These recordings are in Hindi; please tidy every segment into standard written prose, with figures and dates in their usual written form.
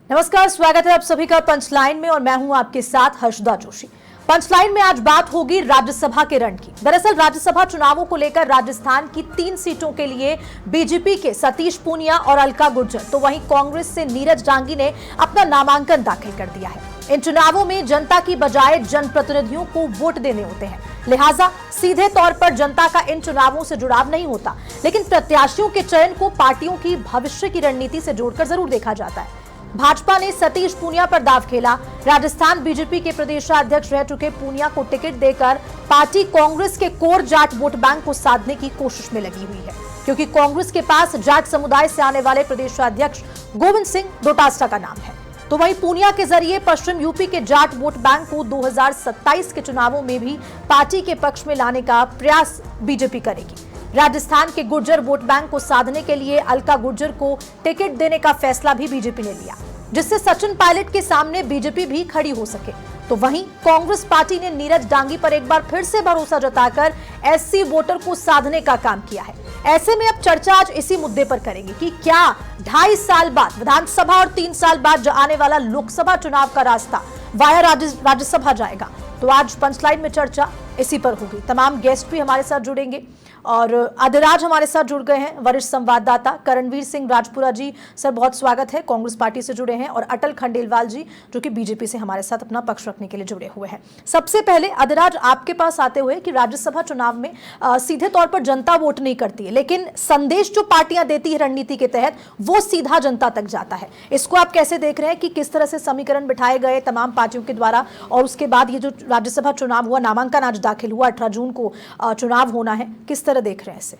नमस्कार, स्वागत है आप सभी का पंचलाइन में और मैं हूं आपके साथ हर्षदा जोशी। पंचलाइन में आज बात होगी राज्यसभा के रण की। दरअसल राज्यसभा चुनावों को लेकर राजस्थान की 3 सीटों के लिए बीजेपी के सतीश पूनिया और अलका गुर्जर, तो वहीं कांग्रेस से नीरज डांगी ने अपना नामांकन दाखिल कर दिया है। इन चुनावों में जनता की बजाय जनप्रतिनिधियों को वोट देने होते हैं, लिहाजा सीधे तौर पर जनता का इन चुनावों से जुड़ाव नहीं होता, लेकिन प्रत्याशियों के चयन को पार्टियों की भविष्य की रणनीति से जोड़कर जरूर देखा जाता है। भाजपा ने सतीश पूनिया पर दांव खेला। राजस्थान बीजेपी के प्रदेशाध्यक्ष रह चुके पूनिया को टिकट देकर पार्टी कांग्रेस के कोर जाट वोट बैंक को साधने की कोशिश में लगी हुई है, क्योंकि कांग्रेस के पास जाट समुदाय से आने वाले प्रदेशाध्यक्ष गोविंद सिंह डोटासरा का नाम है। तो वहीं पूनिया के जरिए पश्चिम यूपी के जाट वोट बैंक को 2027 के चुनावों में भी पार्टी के पक्ष में लाने का प्रयास बीजेपी करेगी। राजस्थान के गुर्जर वोट बैंक को साधने के लिए अलका गुर्जर को टिकट देने का फैसला भी बीजेपी ने लिया, जिससे सचिन पायलट के सामने बीजेपी भी खड़ी हो सके। तो वहीं कांग्रेस पार्टी ने नीरज डांगी पर एक बार फिर से भरोसा जताकर एससी वोटर को साधने का काम किया है। ऐसे में अब चर्चा आज इसी मुद्दे पर करेंगे कि क्या 2.5 साल बाद विधानसभा और 3 साल बाद जो आने वाला लोकसभा चुनाव का रास्ता वाया राज्यसभा जाएगा। तो आज पंचलाइन में चर्चा इसी पर होगी। तमाम गेस्ट भी हमारे साथ जुड़ेंगे और अधिराज हमारे साथ जुड़ गए हैं, वरिष्ठ संवाददाता करणवीर सिंह राजपुरा जी, सर बहुत स्वागत है, कांग्रेस पार्टी से जुड़े हैं, और अटल खंडेलवाल जी जो कि बीजेपी से हमारे साथ अपना पक्ष रखने के लिए जुड़े हुए हैं। सबसे पहले अधिराज, आपके पास आते हुए कि राज्यसभा चुनाव में सीधे तौर पर जनता वोट नहीं करती है, लेकिन संदेश जो पार्टियां देती है रणनीति के तहत वो सीधा जनता तक जाता है। इसको आप कैसे देख रहे हैं कि किस तरह से समीकरण बिठाए गए तमाम पार्टियों के द्वारा, और उसके बाद ये जो राज्यसभा चुनाव हुआ, नामांकन आज दाखिल हुआ, 18 जून को चुनाव होना है, किस तरह देख रहे हैं इसे?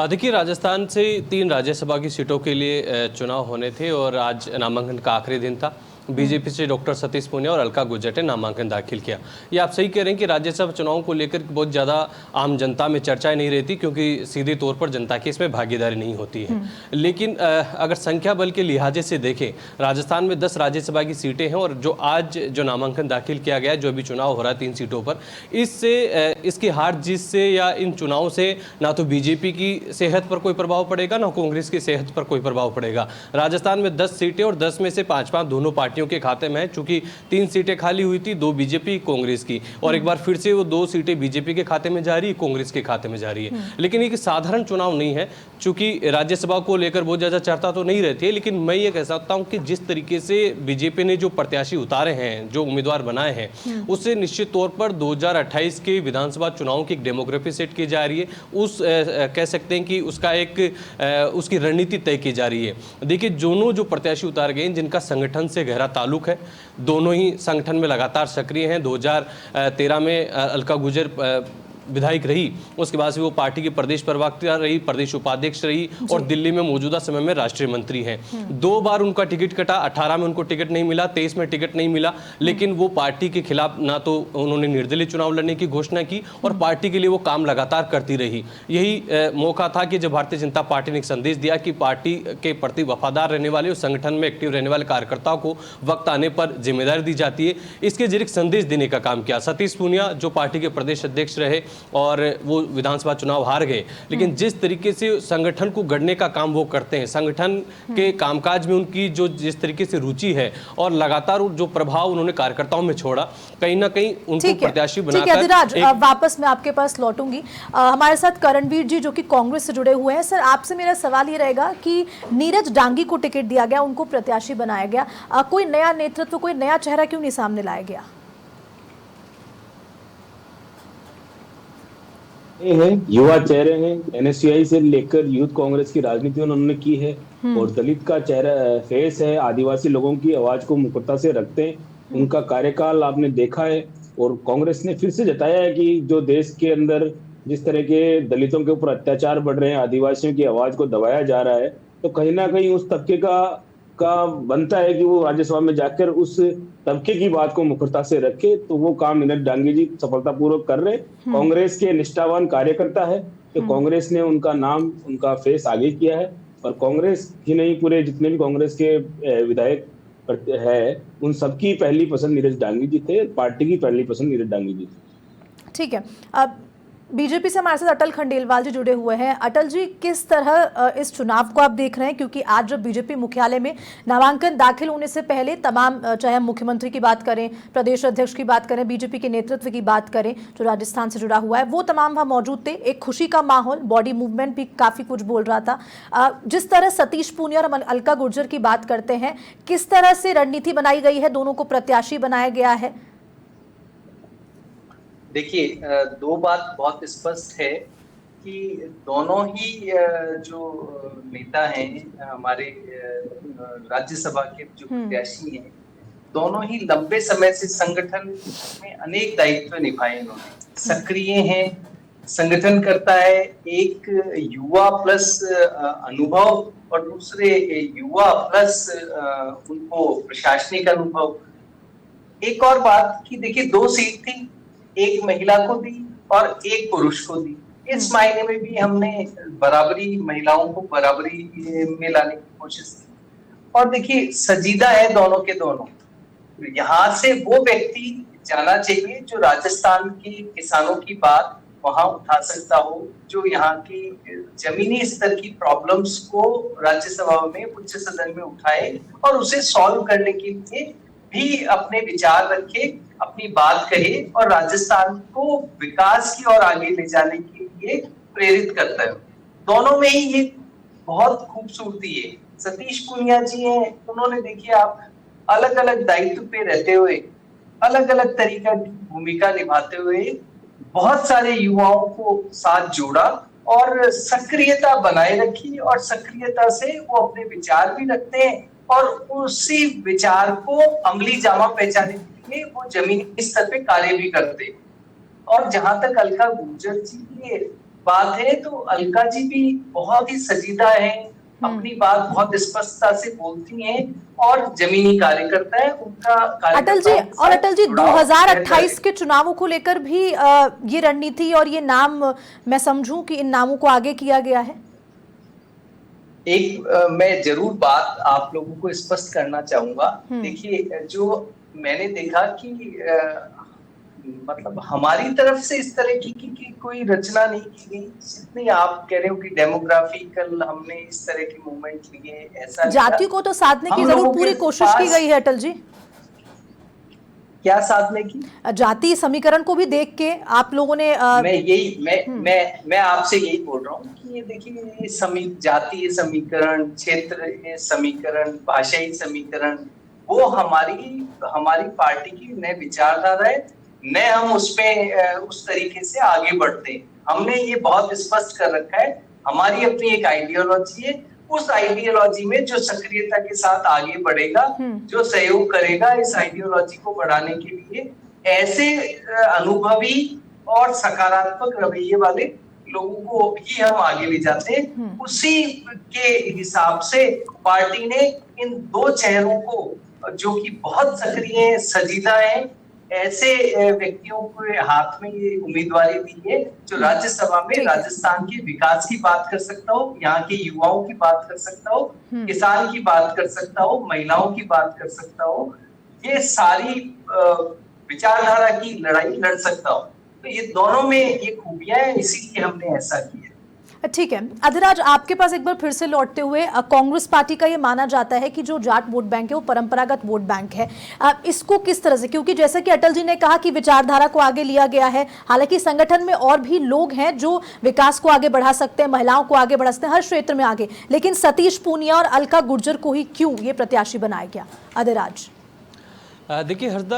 देखिए, राजस्थान से 3 राज्यसभा की सीटों के लिए चुनाव होने थे और आज नामांकन का आखिरी दिन था। बीजेपी से डॉक्टर सतीश पूनिया और अलका गुर्जर ने नामांकन दाखिल किया। ये आप सही कह रहे हैं कि राज्यसभा चुनाव को लेकर बहुत ज़्यादा आम जनता में चर्चाएं नहीं रहती, क्योंकि सीधे तौर पर जनता की इसमें भागीदारी नहीं होती है। लेकिन अगर संख्या बल के लिहाजे से देखें, राजस्थान में 10 राज्यसभा की सीटें हैं और जो आज जो नामांकन दाखिल किया गया है, जो अभी चुनाव हो रहा है 3 सीटों पर, इससे इसकी हार जीत से या इन चुनावों से ना तो बीजेपी की सेहत पर कोई प्रभाव पड़ेगा, ना कांग्रेस की सेहत पर कोई प्रभाव पड़ेगा। राजस्थान में 10 सीटें और 10 में से 5-5 दोनों पार्टियों के खाते में है, चूंकि 3 सीटें खाली हुई थी, 2 बीजेपी कांग्रेस की, और एक बार फिर से वो 2 सीटें बीजेपी के खाते में जा रही है, कांग्रेस के खाते में जा रही है। लेकिन ये साधारण चुनाव नहीं है, चूंकि राज्यसभा को लेकर बहुत ज्यादा चर्चा तो नहीं रहती है, लेकिन मैं ये कह सकता हूं कि जिस तरीके से बीजेपी ने जो प्रत्याशी उतारे हैं, जो उम्मीदवार बनाए हैं, उससे निश्चित तौर पर 2028 के विधानसभा चुनाव की एक डेमोग्राफी सेट की जा रही है। कह सकते हैं कि उसका एक उसकी रणनीति तय की जा रही है। देखिए, दोनों जो प्रत्याशी उतारे गए, जिनका संगठन से गहरा ताल्लुक है, दोनों ही संगठन में लगातार सक्रिय हैं। 2013 में अलका गुर्जर विधायक रही, उसके बाद से वो पार्टी की प्रदेश प्रवक्ता रही, प्रदेश उपाध्यक्ष रही, और दिल्ली में मौजूदा समय में राष्ट्रीय मंत्री हैं। 2 बार उनका टिकट कटा, 18 में उनको टिकट नहीं मिला, 23 में टिकट नहीं मिला, लेकिन वो पार्टी के खिलाफ ना तो उन्होंने निर्दलीय चुनाव लड़ने की घोषणा की और पार्टी के लिए वो काम लगातार करती रही। यही मौका था कि जब भारतीय जनता पार्टी ने एक संदेश दिया कि पार्टी के प्रति वफादार रहने वाले और संगठन में एक्टिव रहने वाले कार्यकर्ताओं को वक्त आने पर जिम्मेदारी दी जाती है। इसके जरिए संदेश देने का काम किया। सतीश पूनिया जो पार्टी के प्रदेश अध्यक्ष रहे और वो विधानसभा चुनाव हार गए, लेकिन जिस तरीके से संगठन को गढ़ने का काम वो करते हैं, संगठन के कामकाज में उनकी जो जिस तरीके से रुचि है और लगातार जो प्रभाव उन्होंने कार्यकर्ताओं में छोड़ा, कहीं ना कहीं उनको प्रत्याशी बनाकर। अधिराज, वापस मैं आपके पास लौटूंगी। हमारे साथ करणवीर जी जो कि कांग्रेस से जुड़े हुए हैं। सर, आपसे मेरा सवाल ये रहेगा कि नीरज डांगी को टिकट दिया गया, उनको प्रत्याशी बनाया गया, कोई नया नेतृत्व, कोई नया चेहरा क्यों नहीं सामने लाया गया? ये है, युवा चेहरे हैं। एनएसयूआई से लेकर यूथ कांग्रेस की राजनीति उन्होंने की है, और दलित का चेहरा फेस है, आदिवासी लोगों की आवाज को मुखरता से रखते हैं। उनका कार्यकाल आपने देखा है, और कांग्रेस ने फिर से जताया है कि जो देश के अंदर जिस तरह के दलितों के ऊपर अत्याचार बढ़ रहे हैं, आदिवासियों की आवाज को दबाया जा रहा है, तो कहीं ना कहीं उस तबके का बनता है कि वो राज्यसभा में जाकर उस तबके की बात को मुखरता से रखे। तो वो काम नीरज डांगी जी सफलतापूर्वक कर रहे। कांग्रेस के निष्ठावान कार्यकर्ता है, तो कांग्रेस ने उनका नाम, उनका फेस आगे किया है, और कांग्रेस ही नहीं, पूरे जितने भी कांग्रेस के विधायक है, उन सबकी पहली पसंद नीरज डांगी जी थे, पार्टी की पहली पसंद नीरज डांगी जी थे। ठीक है, अब बीजेपी से हमारे साथ अटल खंडेलवाल जी जुड़े हुए हैं। अटल जी, किस तरह इस चुनाव को आप देख रहे हैं, क्योंकि आज जब बीजेपी मुख्यालय में नामांकन दाखिल होने से पहले तमाम, चाहे हम मुख्यमंत्री की बात करें, प्रदेश अध्यक्ष की बात करें, बीजेपी के नेतृत्व की बात करें जो राजस्थान से जुड़ा हुआ है, वो तमाम वहाँ मौजूद थे। एक खुशी का माहौल, बॉडी मूवमेंट भी काफी कुछ बोल रहा था। जिस तरह सतीश पूनिया और अलका गुर्जर की बात करते हैं, किस तरह से रणनीति बनाई गई है, दोनों को प्रत्याशी बनाया गया है? देखिए, दो बात बहुत स्पष्ट है कि दोनों ही जो नेता हैं हमारे राज्यसभा के जो प्रत्याशी हैं, दोनों ही लंबे समय से संगठन में अनेक दायित्व निभाए इन्होंने। सक्रिय हैं, संगठन करता है, एक युवा प्लस अनुभव और दूसरे युवा प्लस उनको प्रशासनिक अनुभव। एक और बात कि देखिए, 2 सीट थी, एक महिला को दी और एक पुरुष को दी। इस मायने में भी हमने बराबरी, महिलाओं को बराबरी में लाने की कोशिश की। और देखिए, संजीदा है दोनों के दोनों। यहाँ से वो व्यक्ति जाना चाहिए जो राजस्थान के किसानों की बात वहां उठा सकता हो, जो यहाँ की जमीनी स्तर की प्रॉब्लम्स को राज्यसभा में, उच्च सदन में उठाए और उसे सॉल्व करने के लिए भी अपने विचार रखे, अपनी बात कहे और राजस्थान को विकास की ओर आगे ले जाने के लिए प्रेरित करता है। दोनों में ही ये बहुत खूबसूरती है। सतीश पूनिया जी हैं, उन्होंने देखिए आप अलग अलग दायित्व पे रहते हुए, अलग अलग तरीका की भूमिका निभाते हुए बहुत सारे युवाओं को साथ जोड़ा और सक्रियता बनाए रखी, और सक्रियता से वो अपने विचार भी रखते हैं और उसी विचार को अमली जामा पहचाने के लिए वो जमीनी स्तर पे कार्य भी करते। और जहां तक अलका गुर्जर जी की बात है, तो अलका जी भी बहुत ही संजीदा है, अपनी बात बहुत स्पष्टता से बोलती हैं और जमीनी कार्यकर्ता है। उनका अटल जी 2028 के चुनावों को लेकर भी ये रणनीति और ये नाम, मैं समझूं कि इन नामों को आगे किया गया है। मैं जरूर बात आप लोगों को स्पष्ट करना चाहूंगा। देखिए, जो मैंने देखा कि मतलब हमारी तरफ से इस तरह की कोई रचना नहीं की गई। जितनी आप कह रहे हो कि डेमोग्राफिकल हमने इस तरह के मूवमेंट लिए, ऐसा जाति को तो साधने की जरूर पूरी कोशिश की गई है अटल जी। क्या साधने की? जाति समीकरण को भी देख के आप लोगों ने मैं आपसे यही बोल रहा हूँ कि ये देखिए, जातीय समीकरण, क्षेत्र समीकरण, भाषाई समीकरण, वो हमारी पार्टी की नए विचारधारा है, न हम उसमें उस तरीके से आगे बढ़ते। हमने ये बहुत स्पष्ट कर रखा है, हमारी अपनी एक आइडियोलॉजी है। उस आइडियोलॉजी में जो सक्रियता के साथ आगे बढ़ेगा, जो सहयोग करेगा इस आइडियोलॉजी को बढ़ाने के लिए, ऐसे अनुभवी और सकारात्मक रवैये वाले लोगों को ही हम आगे ले जाते हैं। उसी के हिसाब से पार्टी ने इन 2 चेहरों को, जो कि बहुत सक्रिय, संजीदा है, ऐसे व्यक्तियों के हाथ में ये उम्मीदवारी दी है जो राज्यसभा में राजस्थान के विकास की बात कर सकता हो, यहाँ के युवाओं की बात कर सकता हो, किसान की बात कर सकता हो, महिलाओं की बात कर सकता हो, ये सारी विचारधारा की लड़ाई लड़ सकता हो। तो ये दोनों में ये खूबियां हैं, इसीलिए हमने ऐसा किया। ठीक है अधिराज, आपके पास एक बार फिर से लौटते हुए, कांग्रेस पार्टी का ये माना जाता है कि जो जाट वोट बैंक है वो परंपरागत वोट बैंक है। इसको किस तरह से, क्योंकि जैसा कि अटल जी ने कहा कि विचारधारा को आगे लिया गया है, हालांकि संगठन में और भी लोग हैं जो विकास को आगे बढ़ा सकते हैं, महिलाओं को आगे बढ़ा सकते हैं, हर क्षेत्र में आगे, लेकिन सतीश पूनिया और अलका गुर्जर को ही क्यों ये प्रत्याशी बनाया गया? अधिराज देखिए हर्षदा,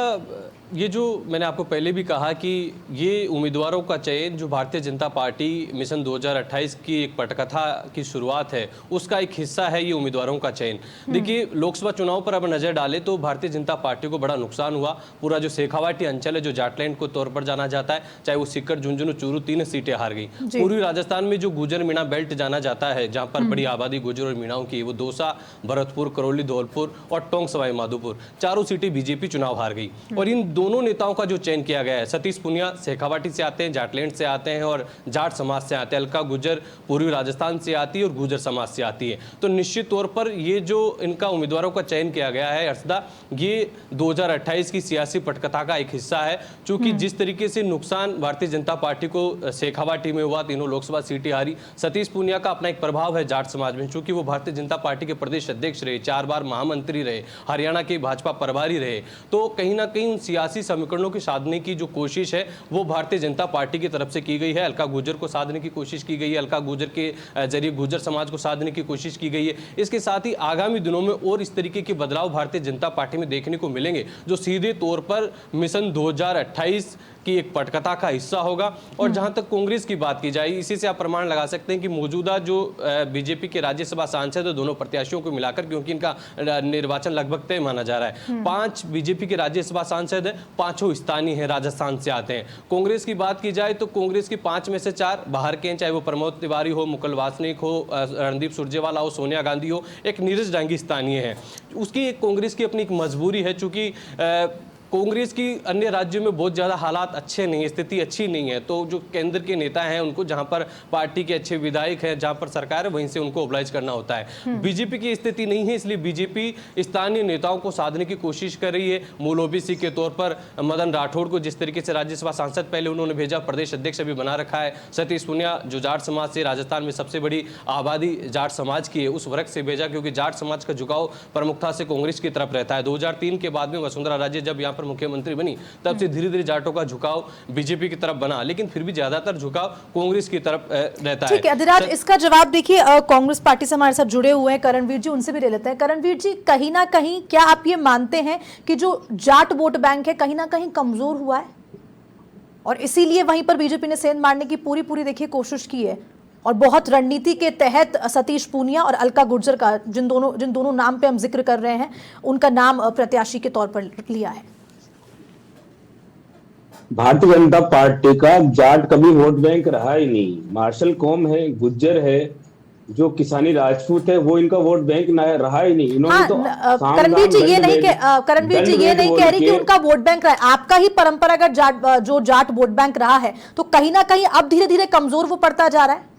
ये जो मैंने आपको पहले भी कहा कि ये उम्मीदवारों का चयन जो भारतीय जनता पार्टी मिशन 2028 की एक पटकथा की शुरुआत है, उसका एक हिस्सा है ये उम्मीदवारों का चयन। देखिए, लोकसभा चुनाव पर अब नजर डालें तो भारतीय जनता पार्टी को बड़ा नुकसान हुआ। पूरा जो शेखावाटी अंचल है, जो जाटलैंड को तौर पर जाना जाता है, चाहे वो सीकर, झुंझुनू, चूरू, 3 सीटें हार गई। पूर्वी राजस्थान में जो गुजर मीणा बेल्ट जाना जाता है, जहाँ पर बड़ी आबादी गुजर और मीणाओं की, वो दौसा, भरतपुर, करौली, धौलपुर और टोंक सवाई माधोपुर, 4 सीटें बीजेपी चुनाव हार गई। और इन दोनों नेताओं का जो चयन किया गया है, सतीश पुनिया शेखावाटी से आते हैं, जाटलैंड से आते हैं और जाट समाज से आते हैं, अलका गुज्जर पूर्वी राजस्थान से आती है और गुज्जर समाज से आती है। तो निश्चित तौर पर ये जो इनका उम्मीदवारों का चयन किया गया है हर्षदा, ये 2028 की सियासी पटकथा का एक हिस्सा है। चूंकि जिस तरीके से नुकसान भारतीय जनता पार्टी को शेखावाटी में हुआ, तीनों लोकसभा सीटें हारी, सतीश पुनिया का अपना एक प्रभाव है जाट समाज में, चूंकि वो भारतीय जनता पार्टी के प्रदेश अध्यक्ष रहे, 4 बार महामंत्री रहे, हरियाणा के भाजपा प्रभारी रहे। तो कहीं ना कहीं उन सियासी समीकरणों की साधने की जो कोशिश है वो भारतीय जनता पार्टी की तरफ से की गई है। अलका गुज्जर को साधने की कोशिश की गई है, अलका गुज्जर के जरिए गुज्जर समाज को साधने की कोशिश की गई है। इसके साथ ही आगामी दिनों में और इस तरीके के बदलाव भारतीय जनता पार्टी में देखने को मिलेंगे, जो सीधे तौर पर मिशन 2028 की एक पटकथा का हिस्सा होगा। और जहां तक कांग्रेस की बात की जाए, इसी से आप प्रमाण लगा सकते हैं कि मौजूदा जो बीजेपी के राज्यसभा सांसद है, दोनों प्रत्याशियों को मिलाकर, क्योंकि इनका निर्वाचन लगभग तय माना जा रहा है, 5 बीजेपी के राज्यसभा सांसद हैं, 5 स्थानीय हैं, राजस्थान से आते हैं। कांग्रेस की बात की जाए तो कांग्रेस की 5 में से 4 बाहर के हैं, चाहे वो प्रमोद तिवारी हो, मुकुल वासनिक हो, रणदीप सुरजेवाला हो, सोनिया गांधी हो, एक नीरज डांगी स्थानीय है। उसकी एक कांग्रेस की अपनी एक मजबूरी है, चूंकि कांग्रेस की अन्य राज्यों में बहुत ज़्यादा हालात अच्छे नहीं है, स्थिति अच्छी नहीं है। तो जो केंद्र के नेता हैं उनको जहां पर पार्टी के अच्छे विधायक हैं, जहां पर सरकार है, वहीं से उनको ओबलाइज करना होता है। बीजेपी की स्थिति नहीं है, इसलिए बीजेपी स्थानीय नेताओं को साधने की कोशिश कर रही है। मूल ओबीसी के तौर पर मदन राठौड़ को जिस तरीके से राज्यसभा सांसद पहले उन्होंने भेजा, प्रदेश अध्यक्ष अभी बना रखा है। सतीश पुनिया जो जाट समाज से, राजस्थान में सबसे बड़ी आबादी जाट समाज की है, उस वर्ग से भेजा, क्योंकि जाट समाज का झुकाव प्रमुखता से कांग्रेस की तरफ रहता है। 2003 के बाद में वसुंधरा राजे जब यहाँ पर मुख्यमंत्री बनी, तब से धीरे धीरे जाटों का झुकाव बीजेपी की तरफ बना, लेकिन फिर भी ज्यादातर झुकाव कांग्रेस की तरफ रहता है। ठीक है अधिराज, इसका जवाब देखिए, कांग्रेस पार्टी से हमारे साथ जुड़े हुए हैं करणवीर जी, उनसे भी ले लेते हैं। करणवीर जी, कहीं ना कहीं क्या आप ये मानते हैं कि जो जाट वोट बैंक है कहीं ना कहीं कमजोर हुआ है और इसीलिए वहीं पर बीजेपी ने सेंध मारने की पूरी देखिए कोशिश की है, और बहुत रणनीति के तहत सतीश पूनिया और अलका गुर्जर का, जिन दोनों नाम पे हम जिक्र कर रहे हैं, उनका नाम प्रत्याशी के तौर पर लिया है? भारतीय जनता पार्टी का जाट कभी वोट बैंक रहा ही नहीं। मार्शल कौम है, गुज्जर है, जो किसानी राजपूत है, वो इनका वोट बैंक रहा ही नहीं। इन्होंने तो करणवीर जी ये नहीं कह रही कि उनका वोट बैंक रहा है, आपका ही परंपरागत जाट वोट बैंक रहा है, तो कहीं ना कहीं अब धीरे धीरे कमजोर वो पड़ता जा रहा है।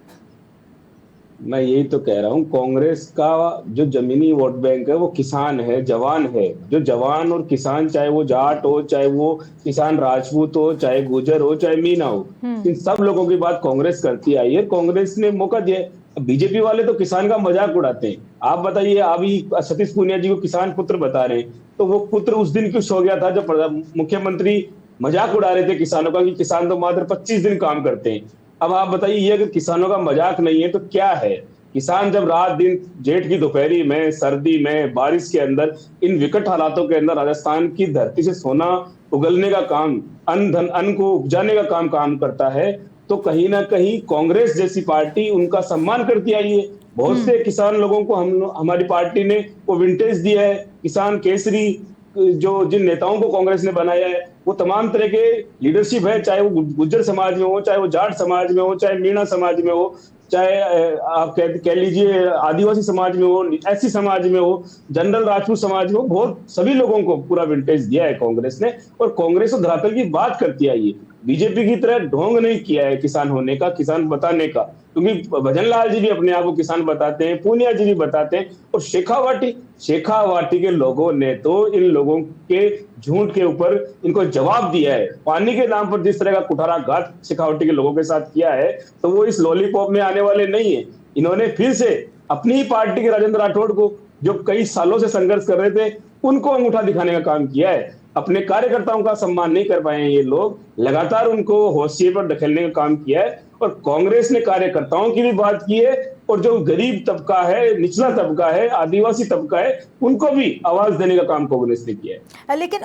मैं यही तो कह रहा हूँ, कांग्रेस का जो जमीनी वोट बैंक है वो किसान है, जवान है। जो जवान और किसान, चाहे वो जाट हो, चाहे वो किसान राजपूत हो, चाहे गुजर हो, चाहे मीना हो, इन सब लोगों की बात कांग्रेस करती आई है। कांग्रेस ने मौका दिया। बीजेपी वाले तो किसान का मजाक उड़ाते हैं। आप बताइए, अभी सतीश पूनिया जी को किसान पुत्र बता रहे हैं, तो वो पुत्र उस दिन क्यों सो गया था जब मुख्यमंत्री मजाक उड़ा रहे थे किसानों का कि किसान तो मात्र 25 दिन काम करते हैं। अब आप बताइए, ये अगर किसानों का मजाक नहीं है तो क्या है? किसान जब रात दिन, जेठ की दोपहरी में, सर्दी में, बारिश के अंदर, इन विकट हालातों के अंदर राजस्थान की धरती से सोना उगलने का काम, अन्न को उपजाने का काम करता है, तो कहीं ना कहीं कांग्रेस जैसी पार्टी उनका सम्मान करती आई है। बहुत से किसान लोगों को हमारी पार्टी ने वो विंटेज दिया है, किसान केसरी, जो जिन नेताओं को कांग्रेस ने बनाया है वो तमाम तरह के लीडरशिप है, चाहे वो गुज्जर समाज में हो, चाहे वो जाट समाज में हो, चाहे मीणा समाज में हो, चाहे आप कह लीजिए आदिवासी समाज में हो, एससी समाज में हो, जनरल राजपूत समाज में हो, बहुत सभी लोगों को पूरा विंटेज दिया है कांग्रेस ने। और कांग्रेस तो धरातल की बात करती आई है, बीजेपी की तरह ढोंग नहीं किया है किसान होने का, किसान बताने का। क्योंकि भजन लाल जी भी अपने आप को किसान बताते हैं, पूनिया जी भी बताते हैं, और शेखावाटी के लोगों ने तो इन लोगों के झूठ के ऊपर इनको जवाब दिया है। पानी के नाम पर जिस तरह का कुठाराघात शेखावाटी के लोगों के साथ किया है, तो वो इस लॉलीपॉप में आने वाले नहीं है। इन्होंने फिर से अपनी ही पार्टी के राजेंद्र राठौड़ को, जो कई सालों से संघर्ष कर रहे थे, उनको अंगूठा दिखाने का काम किया है। अपने कार्यकर्ताओं का सम्मान नहीं कर पाए हैं ये लोग, लगातार उनको होशिये पर धकेलने का काम किया है। और कांग्रेस ने कार्यकर्ताओं की भी बात की है, और जो गरीब तबका है, निचला तबका है, आदिवासी तबका है, उनको भी आवाज देने का काम कांग्रेस ने किया है। लेकिन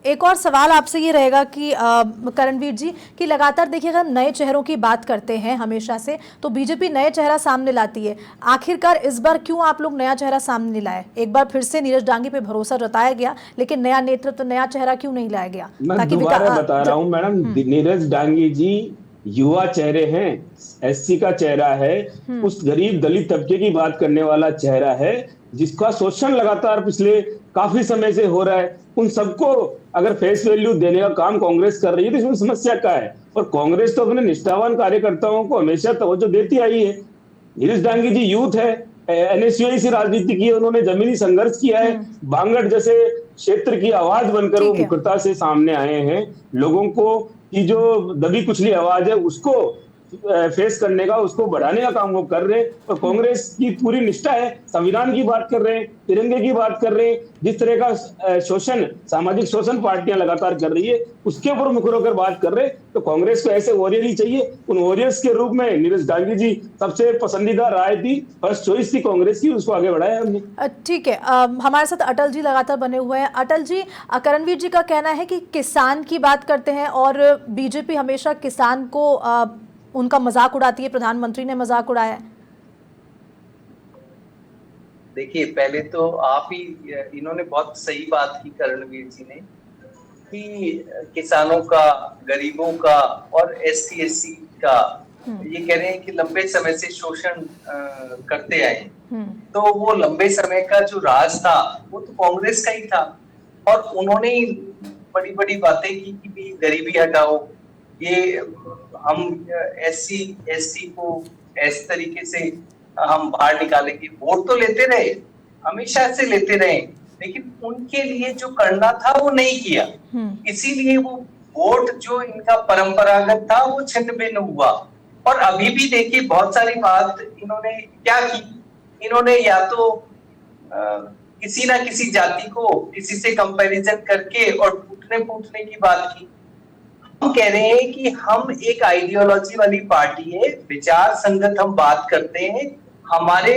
एक और सवाल आपसे ये रहेगा कि करणवीर जी, कि लगातार देखिए अगर हम नए चेहरों की बात करते हैं हमेशा से, तो बीजेपी नए चेहरा सामने लाती है। आखिरकार इस बार क्यों आप लोग नया चेहरा सामने नहीं लाए? एक बार फिर से नीरज डांगी पे भरोसा जताया गया, लेकिन नया नेतृत्व, नया चेहरा क्यों नहीं लाया गया? मैं दोबारा बता रहा हूँ मैडम, नीरज डांगी जी युवा चेहरे हैं, एससी का चेहरा है, उस गरीब दलित तबके की बात करने वाला चेहरा है जिसका शोषण लगातार पिछले काफी समय से हो रहा है। उन सबको अगर फेस वैल्यू देने का काम कांग्रेस कर रही है तो इसमें समस्या क्या है? और कांग्रेस तो अपने निष्ठावान कार्यकर्ताओं को हमेशा तवज्जो देती आई है। नीरज डांगी जी यूथ है, एनएसयूआई से राजनीति की है, उन्होंने जमीनी संघर्ष किया है, बांगड़ जैसे क्षेत्र की आवाज बनकर वो मुखरता से सामने आए हैं। लोगों को की जो दबी कुचली आवाज है उसको फेस करने का, उसको बढ़ाने का काम वो कर रहे हैं। और कांग्रेस की पूरी निष्ठा है, संविधान की बात कर रहे हैं, तिरंगे की बात कर रहे हैं। जिस तरह का शोषण, सामाजिक शोषण पार्टियां लगातार कर रही है उसके ऊपर मुखर होकर बात कर रहे हैं। तो कांग्रेस को ऐसे वॉरियर ही चाहिए। उन वॉरियर्स के रूप में नीरज डांगी जी सबसे पसंदीदा राय थी, फर्स्ट चॉइस थी कांग्रेस की, उसको आगे बढ़ाया हमने। ठीक है, हमारे साथ अटल जी लगातार बने हुए हैं। अटल जी, करणवीर जी का कहना है कि किसान की बात करते हैं और बीजेपी हमेशा किसान को उनका मजाक उड़ाती है, प्रधानमंत्री ने मजाक उड़ाया है। देखिए, पहले तो आप ही, इन्होंने बहुत सही बात की करणवीर जी ने कि किसानों का, गरीबों का और एससी एससी का, ये कह रहे हैं कि लंबे समय से शोषण करते आए। तो वो लंबे समय का जो राज था वो तो कांग्रेस का ही था और उन्होंने बड़ी बड़ी बातें की कि भी गरीबी हटाओ, ये हम एससी एसटी को इस तरीके से हम बाहर निकालेंगे। वोट तो लेते रहे, हमेशा से लेते रहे, लेकिन उनके लिए जो करना था वो नहीं किया। इसीलिए वो वोट जो इनका परंपरागत था वो छिन्न भिन्न हुआ। और अभी भी देखिए, बहुत सारी बात इन्होंने क्या की, इन्होंने या तो किसी ना किसी जाति को किसी से कंपैरिजन करके और टूटने की बात की। हम कह रहे हैं कि हम एक आइडियोलॉजी वाली पार्टी है, विचार संगत हम बात करते हैं, हमारे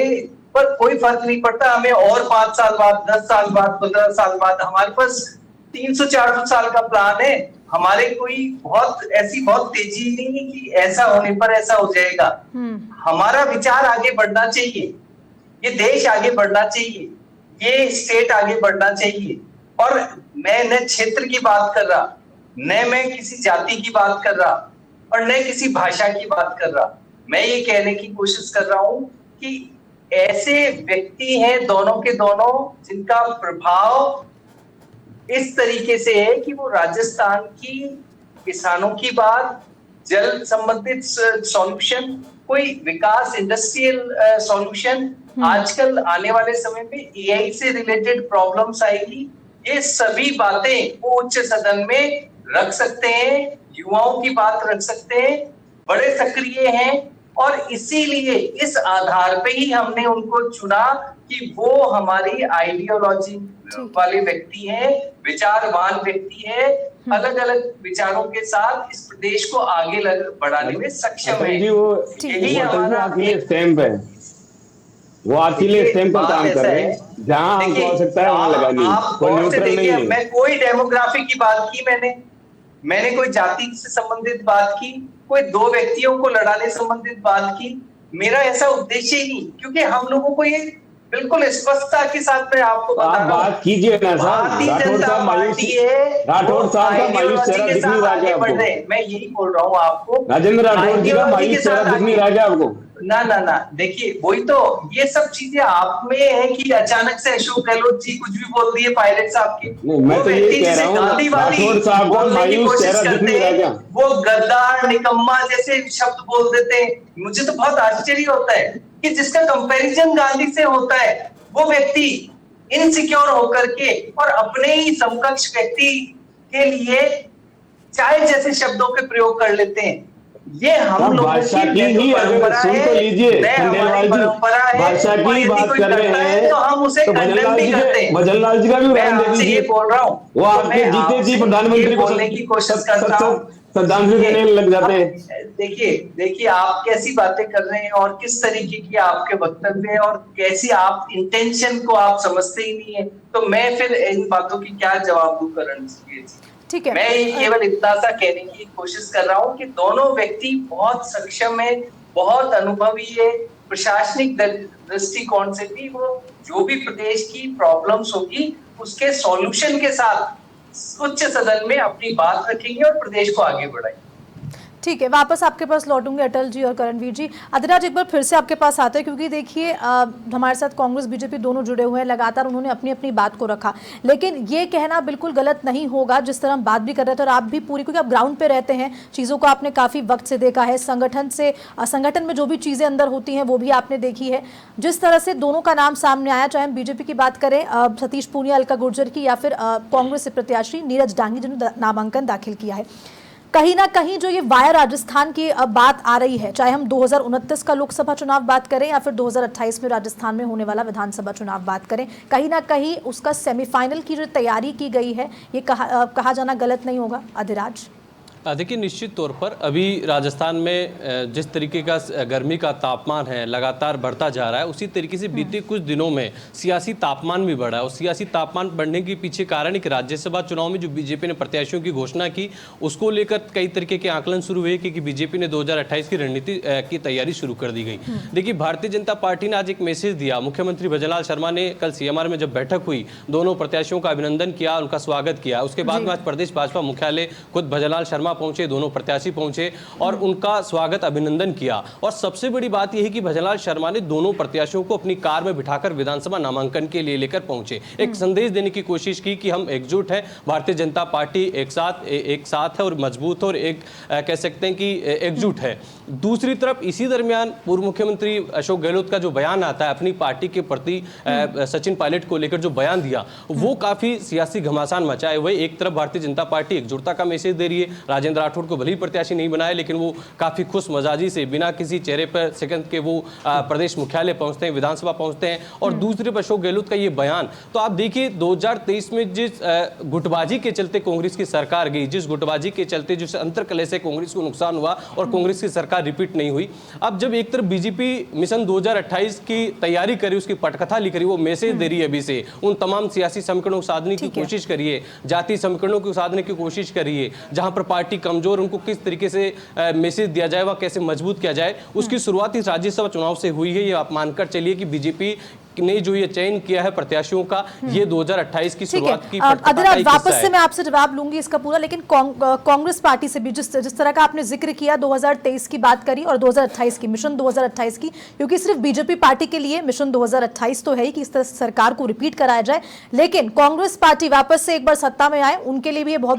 पर कोई फर्क नहीं पड़ता हमें और 5 साल बाद, 10 साल बाद, 15 साल बाद, हमारे पास 300-400 साल का प्लान है। हमारे कोई बहुत तेजी नहीं है कि ऐसा होने पर ऐसा हो जाएगा। हमारा विचार आगे बढ़ना चाहिए, ये देश आगे बढ़ना चाहिए, ये स्टेट आगे बढ़ना चाहिए। और मैं न क्षेत्र की बात कर रहा, न मैं किसी जाति की बात कर रहा और न किसी भाषा की बात कर रहा। मैं ये कहने की कोशिश कर रहा हूं कि ऐसे व्यक्ति हैं दोनों के दोनों जिनका प्रभाव इस तरीके से है कि वो राजस्थान की किसानों की बात, जल संबंधित सॉल्यूशन, कोई विकास, इंडस्ट्रियल सॉल्यूशन, आजकल आने वाले समय में एआई से रिलेटेड प्रॉब्लम्स आएगी, ये सभी बातें वो उच्च सदन में रख सकते हैं, युवाओं की बात रख सकते हैं, बड़े सक्रिय हैं। और इसीलिए इस आधार पे ही हमने उनको चुना कि वो हमारी आइडियोलॉजी वाले व्यक्ति हैं, विचारवान व्यक्ति है, अलग अलग विचारों के साथ इस प्रदेश को आगे बढ़ाने में सक्षम है। यही हमारा स्टैंप है, वो अकेले स्टैंप पर काम कर रहे हैं, जहां हमको आवश्यकता है वहां लगानी। आप गौर से देखिए, मैं कोई डेमोग्राफी की बात की, मैंने कोई जाति से संबंधित बात की, कोई दो व्यक्तियों को लड़ाने संबंधित बात की। मेरा ऐसा उद्देश्य ही नहीं, क्योंकि हम लोगों को ये बिल्कुल स्पष्टता के साथ में आपको बता रहा हूं, बात कीजिए ना सर। राठौड़ साहब मायूस का मायूस चेहरा दिख नहीं रहा क्या आपको? मैं यही बोल रहा हूँ आपको, राजेंद्र राठौड़ जी का मायूस चेहरा दिख नहीं रहा क्या आपको? ना देखिए, वही तो, ये सब चीजें आप में है कि अचानक से अशोक गहलोत जी कुछ भी बोल दिए पायलट साहब की। मैं तो ये कह रहा हूँ, राठौड़ साहब का मायूस चेहरा दिख नहीं रहा क्या? वो गद्दार, निकम्मा जैसे शब्द बोल देते हैं। मुझे तो बहुत आश्चर्य होता है कि जिसका कंपैरिजन गांधी से होता है वो व्यक्ति इनसिक्योर होकर के और अपने ही समकक्ष व्यक्ति के लिए चाय जैसे शब्दों के प्रयोग कर लेते हैं। ये हम लोगों की ही अगर सुन तो लीजिए, खंडेलवाल जी भाषा की बात कर रहे हैं तो हम उसे कंडेम भी करते हैं। भजनलाल जी का भी उदाहरण दे दीजिए। ये बोल रहा हूँ, वो आपके जीते जी प्रधानमंत्री को बोलने की कोशिश करता हूँ, श्रद्धांजलि देने लग जाते हैं। देखिए आप कैसी बातें कर रहे हैं और किस तरीके की आपके वक्तव्य है और कैसी आप इंटेंशन को आप समझते ही नहीं है। तो मैं फिर इन बातों की क्या जवाब दूं करण जी? ठीक है, मैं केवल इतना सा कहने की कोशिश कर रहा हूँ कि दोनों व्यक्ति बहुत सक्षम है, बहुत अनुभवी है, प्रशासनिक दृष्टिकोण से भी वो जो भी प्रदेश की प्रॉब्लम्स होगी उसके सॉल्यूशन के साथ उच्च सदन में अपनी बात रखेंगे और प्रदेश को आगे बढ़ाएंगे। ठीक है, वापस आपके पास लौटूंगे अटल जी और करणवीर जी। अधिराज, एक बार फिर से आपके पास आते हैं, क्योंकि देखिए हमारे साथ कांग्रेस बीजेपी दोनों जुड़े हुए हैं, लगातार उन्होंने अपनी अपनी बात को रखा, लेकिन ये कहना बिल्कुल गलत नहीं होगा जिस तरह हम बात भी कर रहे थे, और आप भी पूरी, क्योंकि आप ग्राउंड पे रहते हैं, चीज़ों को आपने काफ़ी वक्त से देखा है, संगठन में जो भी चीज़ें अंदर होती हैं वो भी आपने देखी है। जिस तरह से दोनों का नाम सामने आया, चाहे हम बीजेपी की बात करें सतीश पूनिया, अलका गुर्जर की, या फिर कांग्रेस से प्रत्याशी नीरज डांगी जिन्होंने नामांकन दाखिल किया है, कहीं ना कहीं जो ये वाया राजस्थान की बात आ रही है, चाहे हम 2029 का लोकसभा चुनाव बात करें या फिर 2028 में राजस्थान में होने वाला विधानसभा चुनाव बात करें, कहीं ना कहीं उसका सेमीफाइनल की जो तैयारी की गई है, ये कहा जाना गलत नहीं होगा अधिराज? देखिए, निश्चित तौर पर अभी राजस्थान में जिस तरीके का गर्मी का तापमान है लगातार बढ़ता जा रहा है, उसी तरीके से बीते कुछ दिनों में सियासी तापमान भी बढ़ा है, और सियासी तापमान बढ़ने के पीछे कारण एक राज्यसभा चुनाव में जो बीजेपी ने प्रत्याशियों की घोषणा की, उसको लेकर कई तरीके के आकलन शुरू हुए कि बीजेपी ने 2028 की रणनीति की तैयारी शुरू कर दी गई। देखिए, भारतीय जनता पार्टी ने आज एक मैसेज दिया। मुख्यमंत्री भजनलाल शर्मा ने कल CMR में जब बैठक हुई, दोनों प्रत्याशियों का अभिनंदन किया, उनका स्वागत किया। उसके बाद में आज प्रदेश भाजपा मुख्यालय खुद भजनलाल शर्मा पहुंचे, दोनों प्रत्याशी पहुंचे और उनका स्वागत अभिनंदन किया। और सबसे बड़ी बात यह है कि भजनलाल शर्मा ने दोनों प्रत्याशियों को अपनी कार में बिठाकर विधानसभा नामांकन के लिए लेकर पहुंचे, एक संदेश देने की कोशिश की कि हम एकजुट हैं, भारतीय जनता पार्टी एक साथ है और मजबूत है, और एक कह सकते हैं कि एकजुट है। दूसरी तरफ इसी दरमियान पूर्व मुख्यमंत्री अशोक गहलोत का जो बयान आता है अपनी पार्टी के प्रति, सचिन पायलट को लेकर जो बयान दिया, वो काफी सियासी घमासान मचाए हुए। एक तरफ भारतीय जनता पार्टी एकजुटता का मैसेज दे रही है, राजेंद्र राठौड़ को भले ही प्रत्याशी नहीं बनाया, लेकिन वो काफी खुश मजाजी से बिना किसी चेहरे पर सेकंड के वो प्रदेश मुख्यालय पहुंचते हैं, विधानसभा पहुंचते हैं। और दूसरे पर अशोक गहलोत का ये बयान, तो आप देखिए 2023 में जिस गुटबाजी के चलते कांग्रेस की सरकार गई, जिस गुटबाजी के चलते जिस अंतरकलह से कांग्रेस को नुकसान हुआ और कांग्रेस की सरकार रिपीट नहीं हुई, अब जब एक तरफ बीजेपी मिशन 2028 की तैयारी करी, उसकी पटकथा लिख रही, वो मैसेज दे रही है अभी से उन तमाम सियासी समीकरणों को साधने की कोशिश करिए, जातीय समीकरणों को साधने की कोशिश करिए, जहां पर पार्टी कमजोर, उनको किस तरीके से मैसेज दिया जाए, वह कैसे मजबूत किया जाए, उसकी शुरुआत इस राज्यसभा चुनाव से हुई है। ये आप मानकर चलिए कि बीजेपी ने जो ये चयन किया है प्रत्याशियों का, ये 2028 की शुरुआत की अधिराज, वापस से मैं आपसे जवाब लूंगी इसका पूरा, लेकिन कांग्रेस पार्टी से भी जिस तरह का आपने जिक्र किया, 2023 की बात करी और 2028 की, मिशन 2028 की, क्योंकि सिर्फ बीजेपी पार्टी के लिए मिशन 2028 तो है ही कि इस तरह सरकार को रिपीट कराया जाए, लेकिन कांग्रेस पार्टी वापस से एक बार सत्ता में आए, उनके लिए भी ये बहुत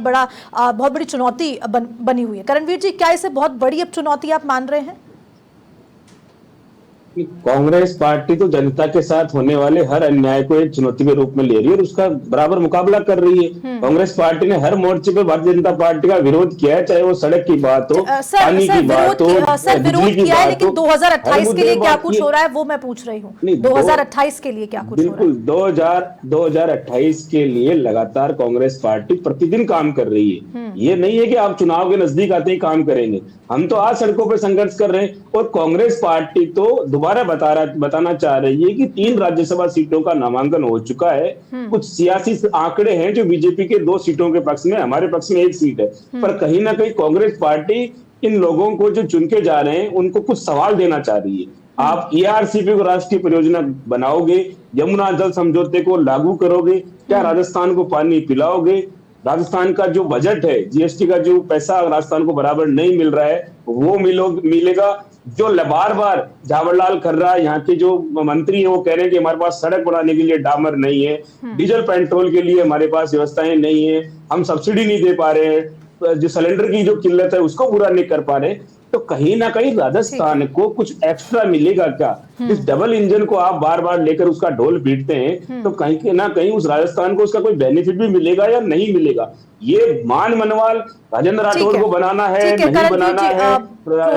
बड़ी चुनौती बनी हुई है। करणवीर जी, क्या इसे बहुत बड़ी अब चुनौती आप मान रहे हैं? कांग्रेस पार्टी तो जनता के साथ होने वाले हर अन्याय को एक चुनौती के रूप में ले रही है और उसका बराबर मुकाबला कर रही है। कांग्रेस पार्टी ने हर मोर्चे पे भारतीय जनता पार्टी का विरोध किया है, चाहे वो सड़क की बात हो, पानी की बात हो, बिजली की बात हो। 2028 के लिए क्या कुछ हो रहा है वो मैं पूछ रही हूँ, 2028 के लिए क्या कुछ हो रहा है? बिल्कुल 2028 के लिए लगातार कांग्रेस पार्टी प्रतिदिन काम कर रही है। ये नहीं है कि आप चुनाव के नजदीक आते ही काम करेंगे, हम तो आज सड़कों पर संघर्ष कर रहे हैं। और कांग्रेस पार्टी तो दोबारा बताना चाह रही है कि 3 राज्यसभा सीटों का नामांकन हो चुका है। कुछ सियासी आंकड़े हैं जो बीजेपी के 2 सीटों के पक्ष में, हमारे पक्ष में 1 सीट है, पर कहीं ना कहीं कांग्रेस पार्टी इन लोगों को जो चुन के जा रहे हैं उनको कुछ सवाल देना चाह रही है। आप ERCP को राष्ट्रीय परियोजना बनाओगे, यमुना जल समझौते को लागू करोगे, क्या राजस्थान को पानी पिलाओगे? राजस्थान का जो बजट है, GST का जो पैसा राजस्थान को बराबर नहीं मिल रहा है वो मिलेगा। जो बार बार जावरलाल खर्रा यहाँ के जो मंत्री है वो कह रहे हैं कि हमारे पास सड़क बनाने के लिए डामर नहीं है, डीजल पेट्रोल के लिए हमारे पास व्यवस्थाएं नहीं है, हम सब्सिडी नहीं दे पा रहे हैं, जो सिलेंडर की जो किल्लत है उसको पूरा नहीं कर पा रहे। तो कहीं ना कहीं राजस्थान को कुछ एक्स्ट्रा मिलेगा क्या? इस डबल इंजन को आप बार बार लेकर उसका ढोल पीटते हैं, तो कहीं ना कहीं उस राजस्थान को उसका कोई बेनिफिट भी मिलेगा या नहीं मिलेगा? ये मान मनवाल राजेंद्र राठौड़ को बनाना है, नहीं बनाना है,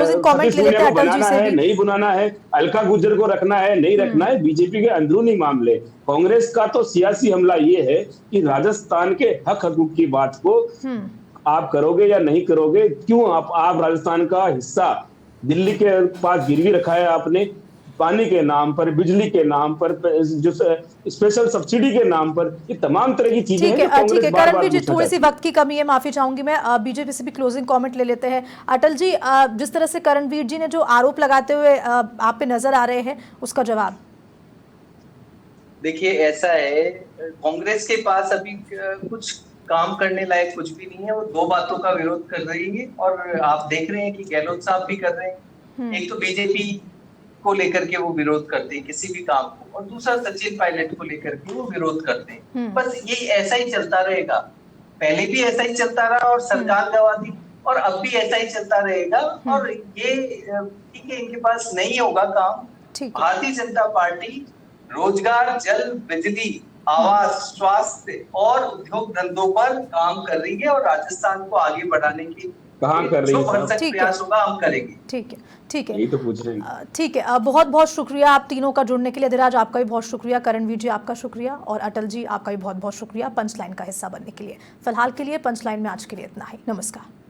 सतीश पूनिया को बनाना है, नहीं बनाना है, अलका गुर्जर को रखना है, नहीं रखना है, बीजेपी के अंदरूनी मामले। कांग्रेस का तो सियासी हमला ये है कि राजस्थान के हक हकूक की बात को आप करोगे या नहीं करोगे। क्यों आप राजस्थान का हिस्सा दिल्ली के पास गिरवी रखा है आपने, पानी के नाम पर, बिजली के नाम पर, जो स्पेशल सब्सिडी के नाम पर, ये तमाम तरह की चीजें हैं। ठीक है करणवीर जी, थोड़ी सी वक्त की कमी है, माफी चाहूंगी मैं। बीजेपी से भी क्लोजिंग कमेंट ले लेते हैं। अटल जी, जिस तरह से करणवीर जी ने जो आरोप लगाते हुए आप पे नजर आ रहे हैं, उसका जवाब। देखिए, ऐसा है, कांग्रेस के पास अभी कुछ काम करने लायक कुछ भी नहीं है। वो दो बातों का विरोध कर रही है और आप देख रहे हैं कि गहलोत साहब भी कर रहे हैं। एक तो बीजेपी को लेकर के वो विरोध करते हैं किसी भी काम को, और दूसरा सचिन पायलट को लेकर के वो विरोध करते हैं। बस ये ऐसा ही चलता रहेगा, पहले भी ऐसा ही चलता रहा और सरकार गवा दी, और अब भी ऐसा ही चलता रहेगा। और ये ठीक है, इनके पास नहीं होगा काम। भारतीय जनता पार्टी रोजगार, जल, बिजली, आवास, स्वास्थ्य और उद्योग धंधों पर काम कर रही है, और राजस्थान को आगे बढ़ाने की कहाँ कर रही है? जो भरसक प्रयास होगा हम करेंगे। ठीक है, ठीक है, यही तो पूछ रहे हैं। ठीक है, बहुत बहुत शुक्रिया आप तीनों का जुड़ने के लिए। धीराज आपका भी बहुत शुक्रिया, करणवीर जी आपका शुक्रिया, और अटल जी आपका भी बहुत बहुत शुक्रिया पंच लाइन का हिस्सा बनने के लिए। फिलहाल के लिए पंच लाइन में आज के लिए इतना ही। नमस्कार।